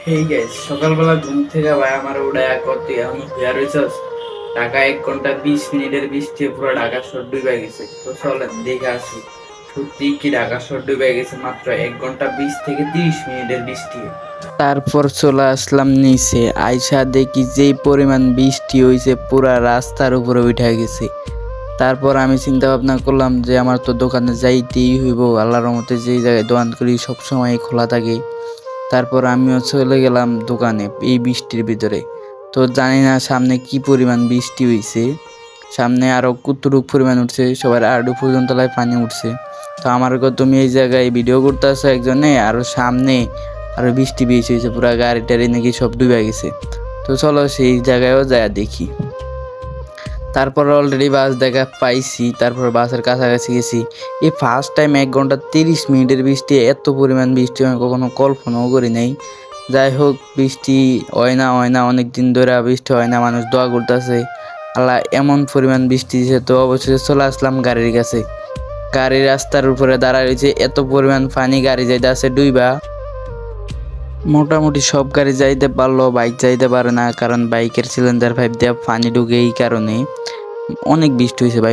Hey guys, সকালবেলা ঘুম থেকে ভাই আমার উড়াইয়া করতে এখন হিয়ার হইছস। ঢাকা 1 ঘন্টা 20 মিনিটের বৃষ্টি পুরো ঢাকা শহর ডুবে গেছে। তো চলেন দেখে আসি সত্যি কি ঢাকা শহর ডুবে গেছে মাত্র 1 ঘন্টা 20 থেকে 30 মিনিটের বৃষ্টি। তারপর চলে আসলাম নিচে, আইসা দেখি যেই পরিমাণ বৃষ্টি হয়েছে পুরা রাস্তার উপরে উঠে গেছে। তারপর আমি চিন্তা ভাবনা করলাম যে আমার তো দোকানে যাইতেই হইব, আল্লাহর রহমতে যেই জায়গায় দোকান করি সবসময় খোলা থাকে। তারপর আমিও চলে গেলাম দোকানে এই বৃষ্টির ভিতরে। তো জানি না সামনে কি পরিমাণ বৃষ্টি হয়েছে, সামনে আরো কতটুক পরিমাণ উঠছে, সবার আড়ু পর্যন্ত তলায় পানি উঠছে। তো আমার তুমি এই জায়গায় ভিডিও করতে আসো একজনে, আরো সামনে আরো বৃষ্টি বেশি হয়েছে, পুরো গাড়ি টাড়ি নাকি সব ডুবে গেছে। তো চলো সেই জায়গায়ও যায় দেখি। তারপর অলরেডি বাস দেখা পাইছি, তারপর বাসের কাছাকাছি গেছি। এই ফার্স্ট টাইম 1 ঘন্টা 30 মিনিটের বৃষ্টি, এত পরিমাণ বৃষ্টি আমি কখনো কল্পনাও করি নাই। যাই হোক, বৃষ্টি হয় না অনেক দিন ধরে বৃষ্টি হয় না, মানুষ দোয়া করতেছে আল্লাহ এমন পরিমাণ বৃষ্টি দিয়েছে। তো অবশেষে চলে আসলাম গাড়ির কাছে। গাড়ি রাস্তার উপরে দাঁড়ায় রয়েছে, এত পরিমাণ পানি, গাড়ি যাইতে আছে ডুইবা। মোটামুটি সব গাড়ি যাইতে পারলো, বাইক যাইতে পারে না, কারণ বাইকের সিলিন্ডার পাইপ দিয়ে পানি ঢুকে, এই কারণে অনেক বৃষ্টি হয়েছে ভাই।